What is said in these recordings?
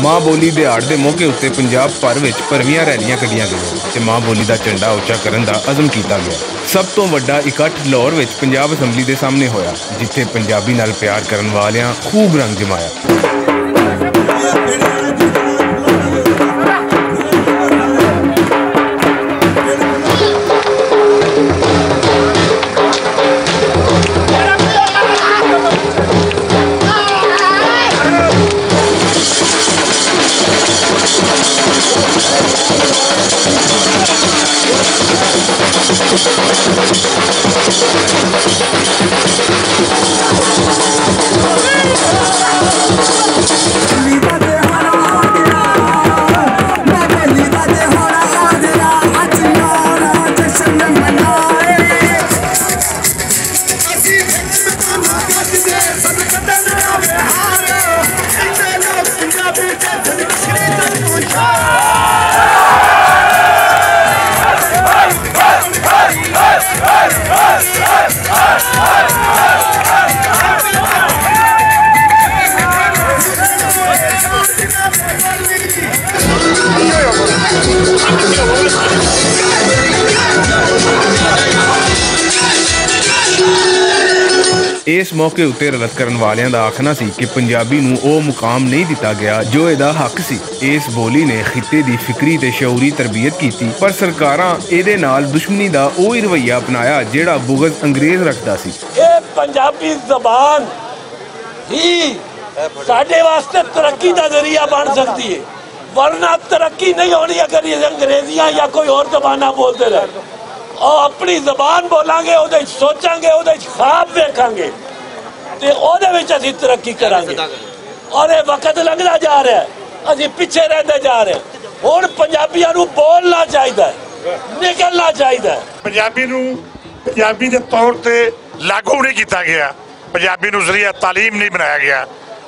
माँ बोली दिहाड़ के मौके उत्ते पंजाब भर विच भरवीआं रैलियां कढियां गईआं ते माँ बोली का झंडा उच्चा करन दा अज़म किया गया। सब तो वड्डा इकट्ठ लाहौर विच पंजाब असैंबली के सामने होया, जिथे पंजाबी नाल प्यार करन वालियां खूब रंग जमाया। इस मौके उत्ते रलत करन वालियां दा आखना सी कि पंजाबी नूं ओ मुकाम नहीं दिता गया जो इहदा हक सी। इस बोली ने खिते दी फिक्री ते शऊरी तरबियत कीती, पर सरकारां इहदे नाल दुश्मनी दा ओही रवैया अपनाया जेड़ा बुग़ज़ अंग्रेज़ रखदा सी। ये पंजाबी ज़बान ही साडे वास्ते तरक्की दा ज़रिया बन सकती है, वरना तरक्की नहीं होनी अगर ये अंग्रेजियां या कोई और ज़बाना बोलते रहे। और अपनी ज़बान बोलांगे, उहदे सोचांगे, उहदे ख्वाब वेखांगे ते उहदे विच असीं तरक्की करांगे। और ये वक्त लंघदा जा रहा है, असीं पिछे रहंदे जा रहे हैं। हुण पंजाबियां नूं बोलना चाहिए, निकलना चाहिए। पंजाबी नूं पंजाबी दे तौर ते लागू नहीं किया गया, पंजाबी नूं ज़रिया तालीम नहीं बनाया गया।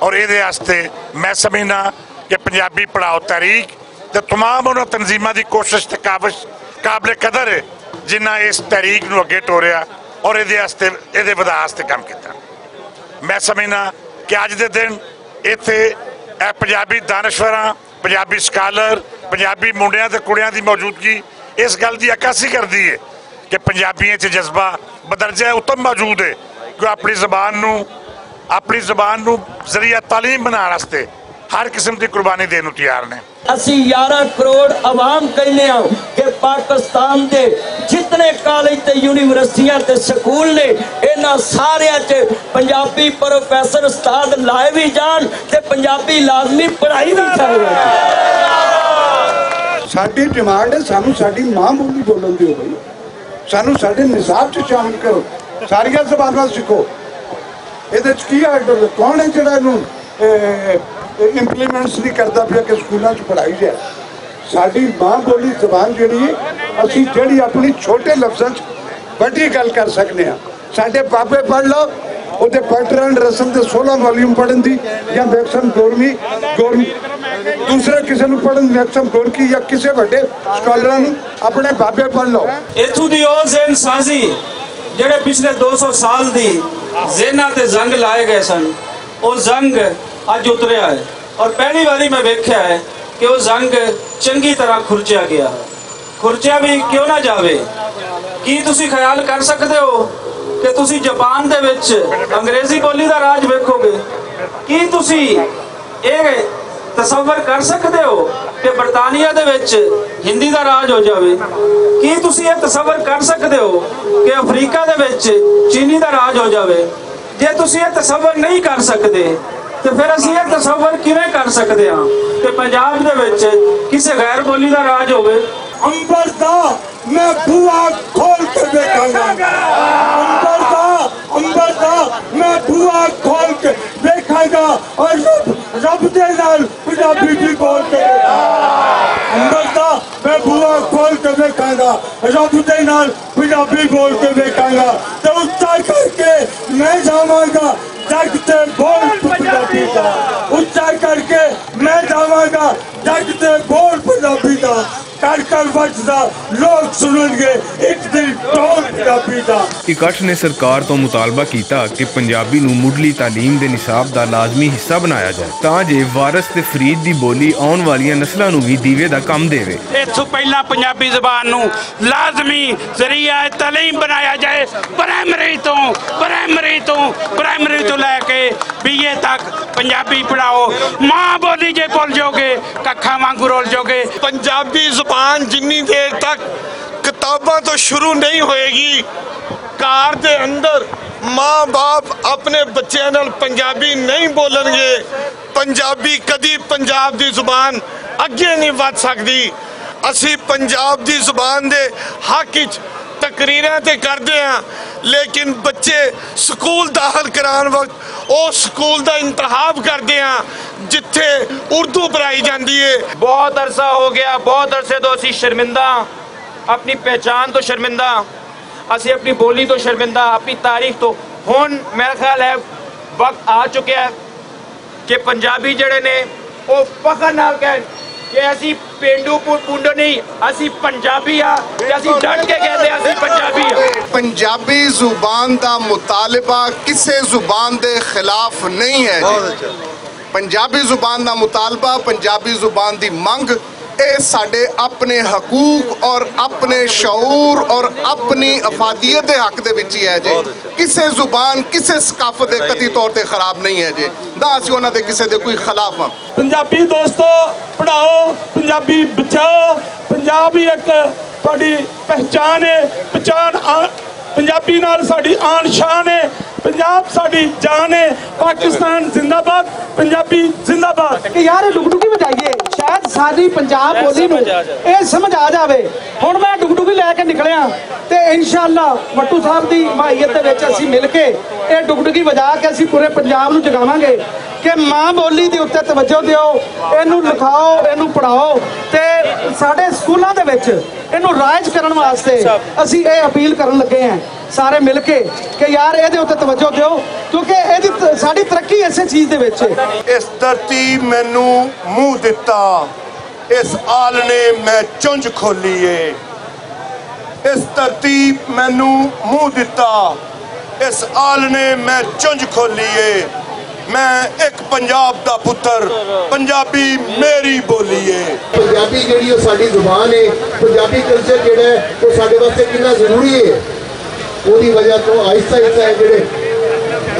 और इहदे वास्ते मैं समझना कि पंजाबी पढ़ाओ तहरीक ते तमाम उन्हां तंजीमां दी कोशिश ते काबिश काबिल कदर है जिन्ना इस तहरीक नूं अगे टोरिया और इहदे वास्ते काम किया। मैं समझना कि अज दे दिन इत्थे पंजाबी दानश्वरां, पंजाबी स्कालर, पंजाबी मुंडियां ते कुड़ियां दी मौजूदगी इस गल की अक्कासी करती है कि पंजाबियों च जज्बा बदरजा उत्तम मौजूद है कि अपनी ज़बान नूं ज़रिया तालीम बनाने वास्ते हर किस्म की कुर्बानी देने तैयार ने। असी 11 करोड़ आवाम कहने कि पाकिस्तान के जितने कॉलेज ते यूनिवर्सिटियां ते स्कूल ने इन्हां सारियां च पंजाबी प्रोफैसर उस्ताद लाए भी जान ते पंजाबी लाजमी पढ़ाई भी जाए। साडी डिमांड है सानू साडी मां बोली बोलन दिओ भाई, सानू साडे निसाब च शामिल करो, सारियां ज़बानां सिखो। इहदे च की आर्डर कौन है जिहड़ा इहनूं इंप्लीमेंट्स नहीं करता पिया कि स्कूलों पढ़ाई जाए। साडी मां बोली जबान जिहड़ी है असीं जिहड़ी अपनी छोटे लफ्ज़ां वड्डी गल कर सकते हैं। साडे बाबे पढ़ लो उहदे पैटर्न एंड रस्म के 16 वॉल्यूम पढ़न दी, या मैक्सम गोरमी दूसरे किसी को पढ़न मैक्सम गोरकी या किसी वड्डे स्कॉलरां नूं अपने बाबे पढ़ लो। इत्थों दी ओह ज़हन साजी जिहड़े पिछले 200 साल दी ज़हनां ते जंग लाए गए सन, वो जंग अज उतरिया है। और पहली बारी मैं वेख्या है कि वो जंग चंगी तरह खुरचिया गया है। खुरचिया भी क्यों ना जावे। की तुसी ख्याल कर सकते हो कि तुसी जापान दे विच अंग्रेजी बोली का राज वेखोगे? की तुसी ये तसव्वुर कर सकते हो कि बरतानिया दे विच हिंदी का राज हो जावे? की तुसी ये तसव्वुर कर सकते हो कि अफ्रीका दे विच चीनी का राज हो जावे? जे तुसी ये तसव्वुर नहीं कर सकते तो फिर असीं ये तसव्वुर किवें कर सकते हैं कि पंजाब दे विच किसी गैर बोली का राज होवे? अंबर दा मैं बुआ खोल के देखांगा, अंबर दा मैं बुआ खोल के देखांगा और रब दे नाल पंजाबी भी बोल के अंबर दा मैं बुआ खोल के देखांगा, रब दे नाल पंजाबी बोल के देखांगा। तो उच्चा करके मैं जावांगा जग ते बोल पंजाबी दा, उच्चा करके मैं जावांगा जग ते बोल पंजाबी दा कर कर बजदा लोग सुनेंगे एक दिन टोल पंजाबी दा। इकट्ठ ने सरकार तो मुतालबा किया कि पंजाबी नूं मुढ़ली तालीम दे निसाब दा लाजमी हिस्सा बनाया जाए तां जे वारस ते फरीद दी बोली आउण वालियां नस्लां नूं भी दीवे दा काम देवे। इस तो पहला पंजाबी ज़बान नूं लाजमी जरिया तालीम बनाया जाए प्राइमरी तो लैके BA तक पंजाबी पढ़ाओ। माँ बोली जे भुल जाओगे कखा वांगू रोल जाओगे। पंजाबी ज़ुबान जिन्नी देर तक किताबां तो शुरू नहीं होएगी घर दे अंदर माँ बाप अपने बच्चों नाल पंजाबी नहीं बोलणगे पंजाबी कदी पंजाब दी ज़ुबान अगे नहीं वध सकदी। असी पंजाब दी ज़ुबान दे हक विच तकरीरां ते करदे हां लेकिन बच्चे स्कूल दाखिल कराने वक्त उस स्कूल का इंतखाब करते हैं जिथे उर्दू पढ़ाई जाती है। बहुत अरसा हो गया, बहुत अरसे तो असी शर्मिंदा, अपनी पहचान तो शर्मिंदा, असी अपनी बोली तो शर्मिंदा, अपनी तारीख तो। हुण मेरा ख्याल है वक्त आ चुका है कि पंजाबी जड़े ने वो फखर नाल कह कि असी पेंडू पुंड नहीं, असी पंजाबी हाँ, असी डट के कहते असी पंजाबी हाँ। पंजाबी जुबान का मुतालबा किसी जुबान के खिलाफ नहीं है जी। पंजाबी जुबान का मुतालबा, पंजाबी जुबान की मंग ये साडे अपने हकूक और अपने शऊर और अपनी अफादियत के हक दे विच ही है जी। किसी जुबान किसी सकाफत के कती तौर पर खराब नहीं है जी, ना असीं उन्हां दे किसी दे कोई खिलाफ हां। पंजाबी दोस्तों पढ़ाओ, पंजाबी बचाओ। पंजाबी एक तुहाडी पहचान है, पंजाबी नाल साडी आन शान है। पंजाब साडी जान है। पाकिस्तान जिंदाबाद, पंजाबी जिंदाबाद। कि यार डुगडुगी बजाइए शायद सारी पंजाब बोली नूं ये समझ आ जाए। हुण मैं डुगडुगी लैके निकलिया ते इंशाअल्लाह वट्टू साहब की हिमायत दे विच असीं मिल के ये डुगडुगी बजा के असीं पूरे पंजाब नूं जगावांगे कि माँ बोली दे उत्ते तवज्जो दिओ, इहनूं लिखाओ, इहनूं पढ़ाओ ते साडे स्कूलों दे विच इहनूं राइज करन वास्ते असीं ये अपील करन लगे हैं सारे मिल के कि यार इहदे उत्ते तवज्जो दिओ क्योंकि इहदी साडी तरक्की इस चीज़ दे विच। इस धरती मैनू मूँह दिता, इस आल ने मैं चुंझ खोली है। इस धरती मैनू मूँह दिता, इस आल ने मैं चुंझ खोली है। मैं एक पंजाब दा पुत्र, पंजाबी मेरी बोली है। पंजाबी जिहड़ी ओ साडी ज़ुबान है, पंजाबी कल्चर जिहड़ा है वो साडे वास्ते कितना जरूरी है। ਉਹਦੀ वजह तो आहिस्ता आहिस्ता ਜਿਹੜੇ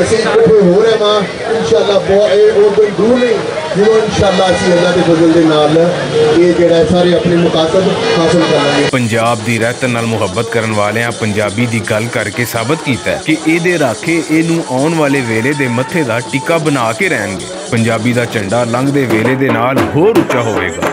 ਅਸੀਂ ਇਕੱਠੇ ਹੋ ਰਹੇ ਹਾਂ इंशाअल्लाह ਉਹ ਦਿਨ ਦੂਰ ਨਹੀਂ ਜਦੋਂ इंशाअल्लाह ਅਸੀਂ ਅੱਲਾਹ ਦੇ ਫਜ਼ਲ ਦੇ ਨਾਲ ਇਹ ਜਿਹੜਾ ਸਾਰੇ ਆਪਣੇ ਮੁਕਾਸਦ ਹਾਸਲ ਕਰ ਲਾਂਗੇ। पंजाब ਦੀ ਰਹਿਤ ਨਾਲ ਮੁਹੱਬਤ ਕਰਨ ਵਾਲਿਆਂ ਪੰਜਾਬੀ ਦੀ ਗੱਲ ਕਰਕੇ ਸਾਬਤ ਕੀਤਾ ਕਿ ਇਹਦੇ ਰਾਖੇ ਇਹਨੂੰ ਆਉਣ ਵਾਲੇ ਵੇਲੇ ਦੇ ਮੱਥੇ ਦਾ ਟਿੱਕਾ ਬਣਾ ਕੇ ਰਹਿਣਗੇ। ਪੰਜਾਬੀ ਦਾ ਝੰਡਾ ਲੰਘਦੇ ਵੇਲੇ ਦੇ ਨਾਲ ਹੋਰ ਉੱਚਾ ਹੋਵੇਗਾ।